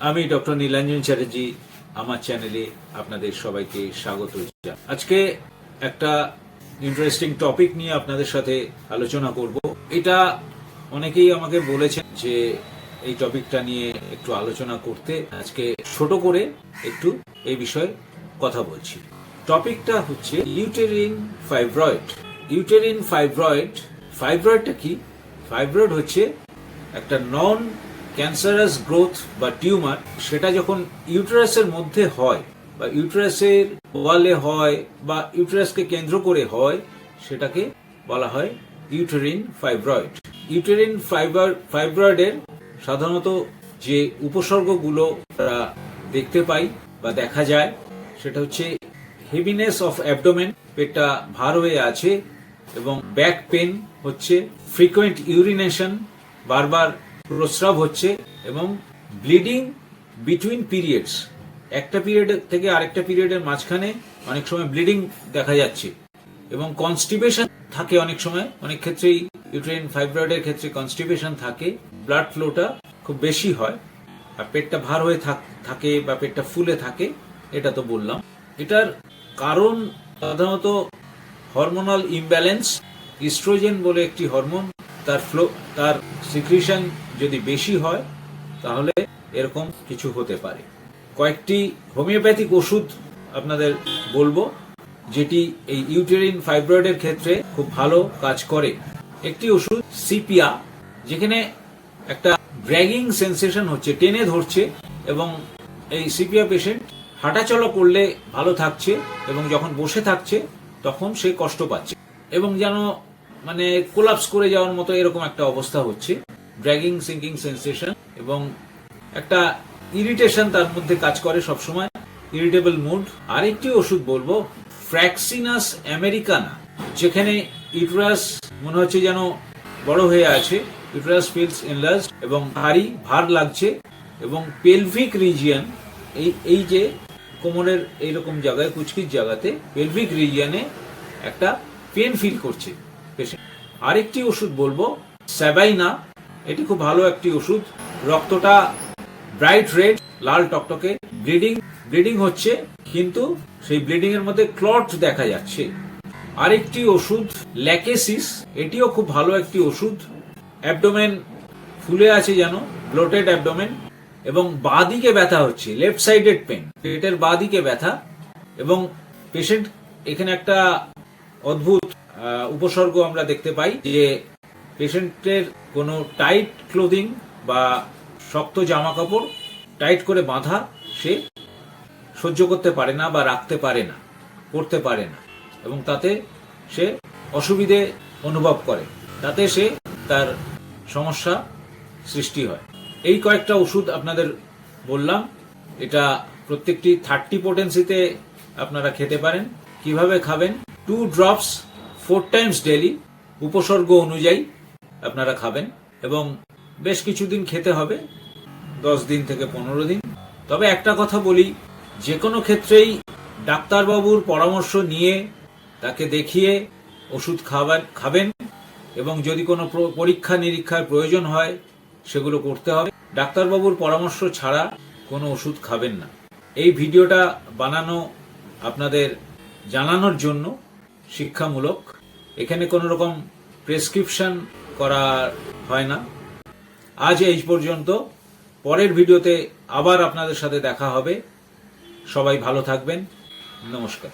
আমি ডক্টর নীলাঞ্জন চ্যাটার্জি আমার চ্যানেলে আপনাদের সবাইকে স্বাগত জানাই। আজকে একটা ইন্টারেস্টিং টপিক নিয়ে আপনাদের সাথে আলোচনা করব। এটা অনেকেই আমাকে বলেছেন যে এই টপিকটা নিয়ে একটু আলোচনা করতে। আজকে ছোট করে একটু এই বিষয়ে কথা বলছি। টপিকটা হচ্ছে ইউটেরিন ফাইব্রয়েড। ইউটেরিন ফাইব্রয়েড, ফাইব্রয়েডটা কি? ফাইব্রয়েড হচ্ছে একটা নন ক্যান্সারাস গ্রোথ বা টিউমার। সেটা যখন ইউটেরাসের মধ্যে হয় বা ইউটেরাসের ওয়ালে হয় বা ইউটেরাসকে কেন্দ্র করে হয়, সেটাকে বলা হয় ইউটেরিন ফাইব্রয়েড। ইউটেরিন ফাইব্রয়েডের সাধারণত যে উপসর্গগুলো আমরা দেখতে পাই বা দেখা যায়, সেটা হচ্ছে হেভিনেস অফ অ্যাবডোমেন, পেটটা ভার হয়ে আছে, এবং ব্যাক পেন হচ্ছে, ফ্রিকোয়েন্ট ইউরিনেশন, বারবার প্রস্রাব হচ্ছে, এবং ব্লিডিং বিটুইন পিরিয়ডস, একটা পিরিয়ড থেকে আরেকটা পিরিয়ডের মাঝখানে অনেক সময় ব্লিডিং দেখা যাচ্ছে, এবং কনস্টিপেশন থাকে অনেক সময়। অনেক ক্ষেত্রেই ইউটেরিন ফাইব্রয়েডের ক্ষেত্রে কনস্টিপেশন থাকে, ব্লাড ফ্লোটা খুব বেশি হয়, আর পেটটা ভার হয়ে থাকে বা পেটটা ফুলে থাকে। এটা তো বললাম। এটার কারণ সাধারণত হরমোনাল ইমব্যালেন্স। ইস্ট্রোজেন বলে একটি হরমোন, তার সিক্রিশন যদি বেশি হয় তাহলে এরকম কিছু হতে পারে। কয়েকটি হোমিওপ্যাথিক ওষুধ আপনাদের বলবো, যেটি এই ইউটেরিন ফাইব্রয়েডের ক্ষেত্রে খুব ভালো কাজ করে। একটি ওষুধ সিপিয়া, যেখানে একটা ড্র্যাগিং সেন্সেশন হচ্ছে, টেনে ধরছে, এবং এই সিপিয়া পেশেন্ট হাঁটাচলা করলে ভালো থাকছে, এবং যখন বসে থাকছে তখন সে কষ্ট পাচ্ছে, এবং যেন মানে কোলাপস করে যাওয়ার মতো এরকম একটা অবস্থা হচ্ছে, ড্র্যাগিং সিঙ্কিং সেন্সেশন, এবং একটা ইরিটেশন তার মধ্যে কাজ করে সবসময়, ইরিটেবল মুড। আরেকটি ওষুধ বলবো ফ্র্যাক্সিনাস আমেরিকানা, যেখানে ইউটেরাস মনে হচ্ছে যেন বড় হয়ে আছে, ইউটেরাস ফিলস এনলার্জ, এবং ভারী ভার লাগছে, এবং পেলভিক রিজিয়ন, এই যে কোমরের এইরকম জায়গায় কুচকির জায়গাতে পেলভিক রিজিয়নে একটা পেন ফিল করছে পেশেন্ট। আরেকটি ওষুধ বলবো স্যাবাইনা, এটি খুব ভালো একটি ওষুধ। রক্তটা ব্রাইট রেড, লাল টকটকে, ব্লিডিং হচ্ছে, কিন্তু সেই ব্লিডিং এর মধ্যে ক্লট দেখা যাচ্ছে। আরেকটি ওষুধ ল্যাকেসিস, এটিও খুব ভালো একটি ওষুধ। অ্যাবডোমেন ফুলে আছে যেন, ব্লোটেড অ্যাবডোমেন, এবং বাঁ দিকে ব্যথা হচ্ছে, লেফট সাইডেড পেন, পেটের বাঁ দিকে ব্যথা, এবং পেশেন্ট এখানে একটা অদ্ভুত উপসর্গ আমরা দেখতে পাই যে পেশেন্টের কোনো টাইট ক্লোদিং বা শক্ত জামা কাপড় টাইট করে বাঁধা সে সহ্য করতে পারে না বা রাখতে পারে না, পড়তে পারে না, এবং তাতে সে অসুবিধে অনুভব করে, তাতে সে তার সমস্যা সৃষ্টি হয়। এই কয়েকটা ওষুধ আপনাদের বললাম। এটা প্রত্যেকটি 30 পোটেন্সিতে আপনারা খেতে পারেন। কিভাবে খাবেন? 2 drops 4 times ডেইলি, উপসর্গ অনুযায়ী আপনারা খাবেন, এবং বেশ কিছুদিন খেতে হবে, 10 দিন থেকে 15 দিন। তবে একটা কথা বলি, যে কোনো ক্ষেত্রেই ডাক্তারবাবুর পরামর্শ নিয়ে তাকে দেখিয়ে ওষুধ খাবেন, এবং যদি কোনো পরীক্ষা নিরীক্ষার প্রয়োজন হয় সেগুলো করতে হবে। ডাক্তারবাবুর পরামর্শ ছাড়া কোনো ওষুধ খাবেন না। এই ভিডিওটা বানানো আপনাদের জানানোর জন্য, শিক্ষামূলক। এখানে কোনো রকম প্রেসক্রিপশন করা হয় না। আজ এই পর্যন্ত। পরের ভিডিওতে আবার আপনাদের সাথে দেখা হবে। সবাই ভালো থাকবেন। নমস্কার।